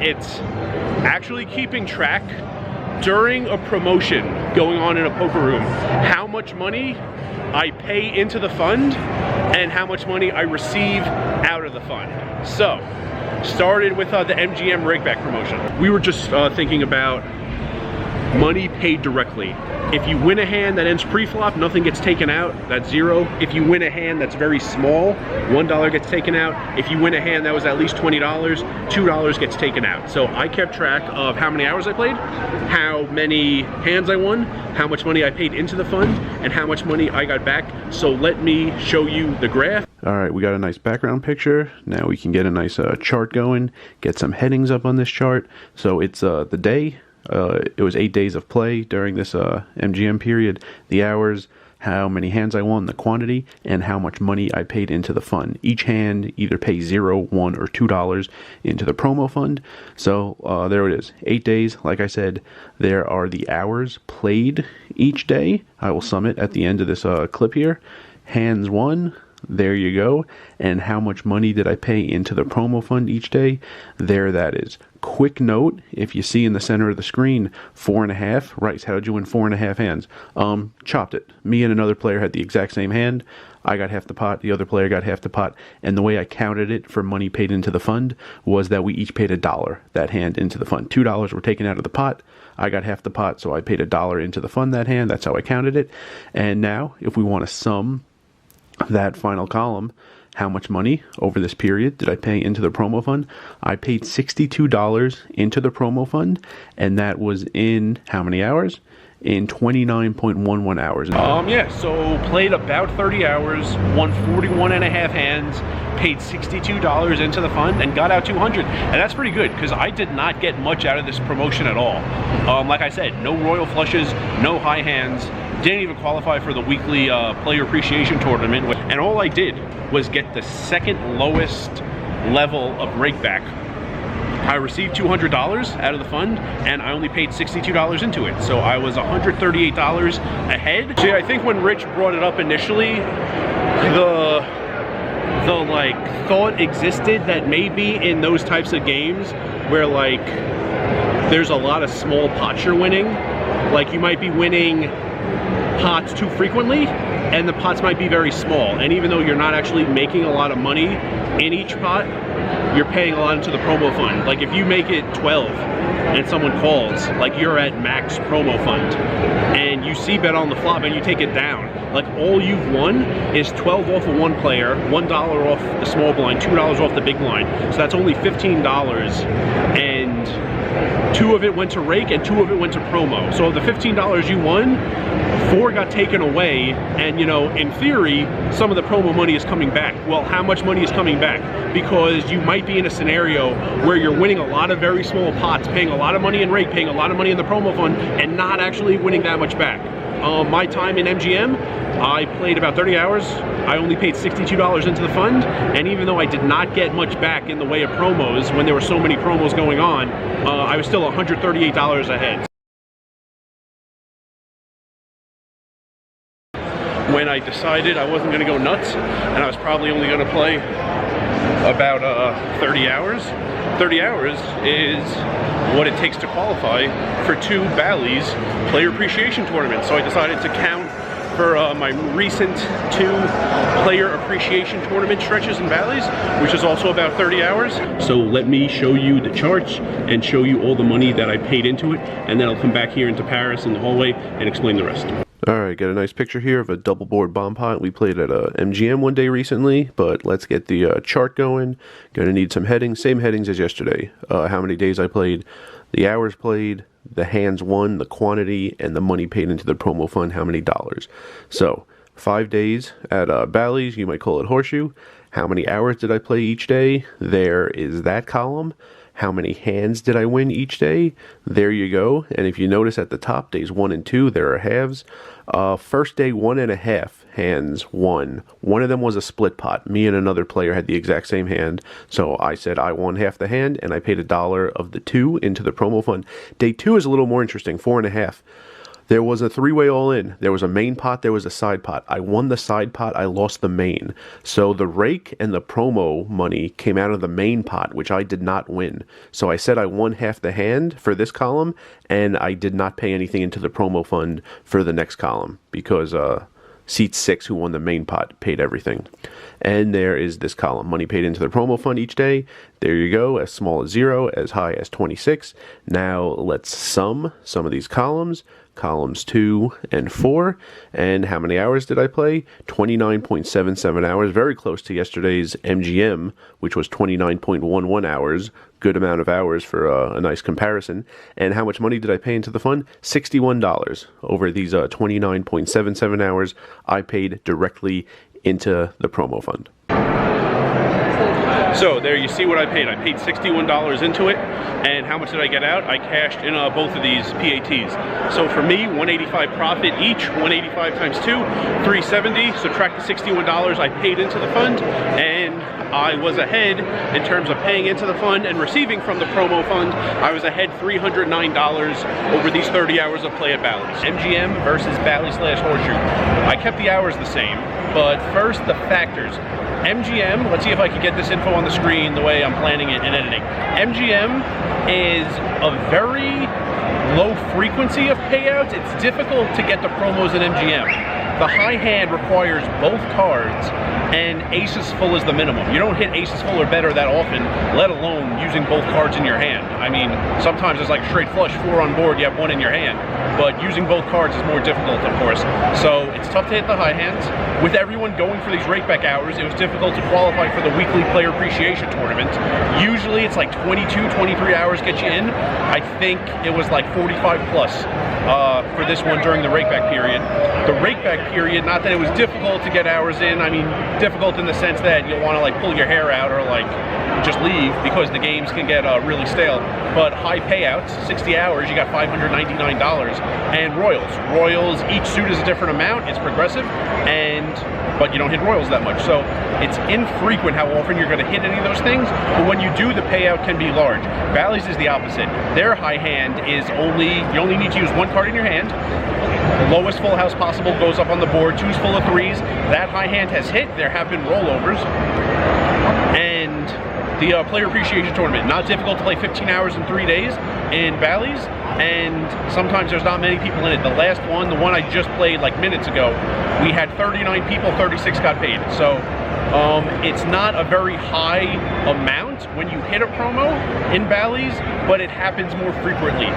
It's actually keeping track during a promotion going on in a poker room, how much money I pay into the fund and how much money I receive out of the fund. So, started with the MGM Rigback promotion. We were just thinking about money paid directly. If you win a hand that ends pre-flop, nothing gets taken out, that's zero. If you win a hand that's very small, $1 gets taken out. If you win a hand that was at least $20, $2 gets taken out. So I kept track of how many hours I played, how many hands I won, how much money I paid into the fund, and how much money I got back. So let me show you the graph. All right, we got a nice background picture. Now we can get a nice chart going, get some headings up on this chart. So it's the day. It was 8 days of play during this MGM period, the hours, how many hands I won, the quantity, and how much money I paid into the fund. Each hand either pays $0, $1, or $2 into the promo fund. So there it is, 8 days. Like I said, there are the hours played each day. I will sum it at the end of this clip here. Hands won. There you go. And how much money did I pay into the promo fund each day? There that is. Quick note, if you see in the center of the screen, 4.5, right, how did you win 4.5 hands? Chopped it. Me and another player had the exact same hand. I got half the pot, the other player got half the pot, and the way I counted it for money paid into the fund was that we each paid $1, that hand, into the fund. $2 were taken out of the pot. I got half the pot, so I paid $1 into the fund that hand. That's how I counted it. And now, if we want to sum that final column, how much money over this period did I pay into the promo fund? I paid $62 into the promo fund, and that was in how many hours? In 29.11 hours. Yeah, so played about 30 hours, won 41.5 hands, paid $62 into the fund, and got out 200. And that's pretty good, because I did not get much out of this promotion at all. Like I said, no royal flushes, no high hands, didn't even qualify for the weekly player appreciation tournament, and all I did was get the second lowest level of rakeback. I received $200 out of the fund, and I only paid $62 into it, so I was $138 ahead. See, I think when Rich brought it up initially, the like thought existed that maybe in those types of games where like there's a lot of small pots you're winning, like you might be winning pots too frequently, and the pots might be very small, and even though you're not actually making a lot of money in each pot, you're paying a lot into the promo fund. Like if you make it 12 and someone calls, like you're at max promo fund, and you see bet on the flop and you take it down, like all you've won is 12 off of one player, $1 off the small blind, $2 off the big blind, so that's only $15, and 2 of it went to rake and 2 of it went to promo. So the $15 you won, 4 got taken away, and you know, in theory, some of the promo money is coming back. Well, how much money is coming back? Because you might be in a scenario where you're winning a lot of very small pots, paying a lot of money in rake, paying a lot of money in the promo fund, and not actually winning that much back. My time in MGM, I played about 30 hours. I only paid $62 into the fund, and even though I did not get much back in the way of promos when there were so many promos going on, I was still $138 ahead. When I decided I wasn't going to go nuts, and I was probably only going to play about 30 hours. 30 hours is what it takes to qualify for 2 Bally's player appreciation tournaments. So I decided to count for my recent 2 player appreciation tournament stretches in Bally's, which is also about 30 hours. So let me show you the charts and show you all the money that I paid into it, and then I'll come back here into Paris in the hallway and explain the rest. Alright, got a nice picture here of a double board bomb pot. We played at MGM one day recently, but let's get the chart going. Gonna need some headings, same headings as yesterday. How many days I played, the hours played, the hands won, the quantity, and the money paid into the promo fund, how many dollars. So, 5 days at Bally's, you might call it Horseshoe. How many hours did I play each day? There is that column. How many hands did I win each day? There you go. And if you notice at the top, days 1 and 2, there are halves. First day, 1.5 hands won. One of them was a split pot. Me and another player had the exact same hand. So I said I won half the hand, and I paid $1 of the 2 into the promo fund. Day 2 is a little more interesting, 4.5. There was a three-way all-in. There was a main pot, there was a side pot. I won the side pot, I lost the main. So the rake and the promo money came out of the main pot, which I did not win. So I said I won half the hand for this column, and I did not pay anything into the promo fund for the next column, because Seat 6, who won the main pot, paid everything. And there is this column, money paid into the promo fund each day. There you go, as small as 0, as high as 26. Now let's sum some of these columns. Columns 2 and 4. And how many hours did I play? 29.77 hours, very close to yesterday's MGM, which was 29.11 hours. Good amount of hours for a nice comparison. And how much money did I pay into the fund? $61. Over these 29.77 hours, I paid directly into the promo fund. So there you see what I paid. I paid $61 into it, and how much did I get out? I cashed in both of these PATs. So for me, $185 profit each, 185 times 2, $370. Subtract the $61 I paid into the fund, and I was ahead in terms of paying into the fund and receiving from the promo fund. I was ahead $309 over these 30 hours of play at Bally's. MGM versus Bally/Horseshoe. I kept the hours the same, but first the factors. MGM, let's see if I can get this info on the screen the way I'm planning it and editing. MGM is a very low frequency of payouts. It's difficult to get the promos in MGM. The high hand requires both cards, and aces full is the minimum. You don't hit aces full or better that often, let alone using both cards in your hand. I mean, sometimes it's like straight flush, 4 on board, you have 1 in your hand. But using both cards is more difficult, of course. So it's tough to hit the high hands. With everyone going for these rakeback hours, it was difficult to qualify for the weekly player appreciation tournament. Usually it's like 22, 23 hours get you in. I think it was like 45 plus for this one during the rakeback period. The rakeback period, not that it was difficult to get hours in, I mean, difficult in the sense that you'll want to like pull your hair out or like just leave because the games can get really stale. But high payouts, 60 hours, you got $599. And Royals, each suit is a different amount, it's progressive, but you don't hit Royals that much. So it's infrequent how often you're going to hit any of those things, but when you do, the payout can be large. Bally's is the opposite. Their high hand is you only need to use 1 card in your hand. Lowest full house possible goes up on the board, 2's full of 3s. That high hand has hit. There have been rollovers. And the player appreciation tournament, not difficult to play 15 hours in 3 days in Bally's, and sometimes there's not many people in it. The last one, the one I just played like minutes ago, we had 39 people, 36 got paid. So it's not a very high amount when you hit a promo in Bally's, but it happens more frequently.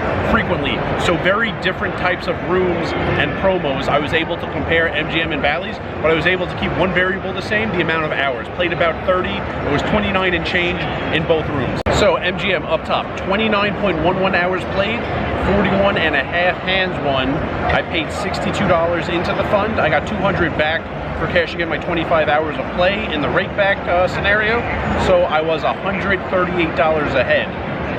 So very different types of rooms and promos. I was able to compare MGM and Bally's, but I was able to keep one variable the same, the amount of hours. Played about 30, it was 29 and change in both rooms. So MGM up top, 29.11 hours played, 41 and a half hands won. I paid $62 into the fund. I got $200 back for cashing in my 25 hours of play in the rakeback scenario. So I was $138 ahead.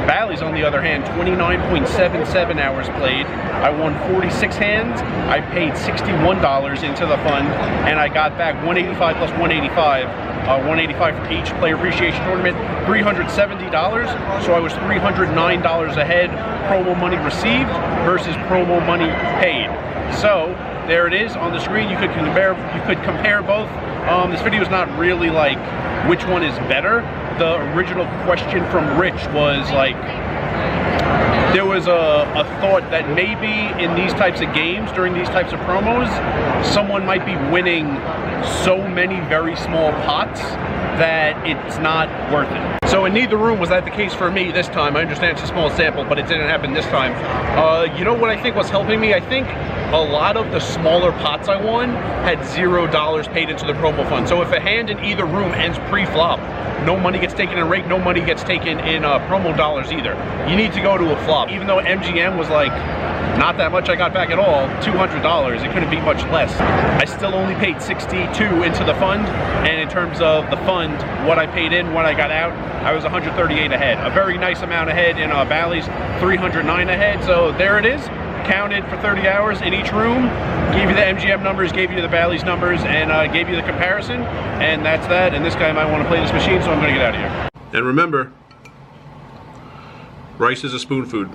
Bally's, on the other hand, 29.77 hours played. I won 46 hands. I paid $61 into the fund, and I got back 185 plus 185. 185 for each player appreciation tournament, $370. So I was $309 ahead. Promo money received versus promo money paid. So there it is on the screen. You could compare both. This video is not really like which one is better. The original question from Rich was like, there was a thought that maybe in these types of games, during these types of promos, someone might be winning so many very small pots that it's not worth it. So in neither room was that the case for me this time. I understand it's a small sample, but it didn't happen this time. You know what I think was helping me? I think a lot of the smaller pots I won had $0 paid into the promo fund. So if a hand in either room ends pre-flop, no money gets taken in rake, no money gets taken in promo dollars either. You need to go to a flop. Even though MGM was like, not that much I got back at all, $200, it couldn't be much less. I still only paid $62 into the fund, and in terms of the fund, what I paid in, what I got out, I was $138 ahead. A very nice amount ahead in Bally's, $309 ahead, so there it is. Counted for 30 hours in each room, gave you the MGM numbers, gave you the Bally's numbers, and gave you the comparison, and that's that. And this guy might want to play this machine, so I'm going to get out of here. And remember, rice is a spoon food.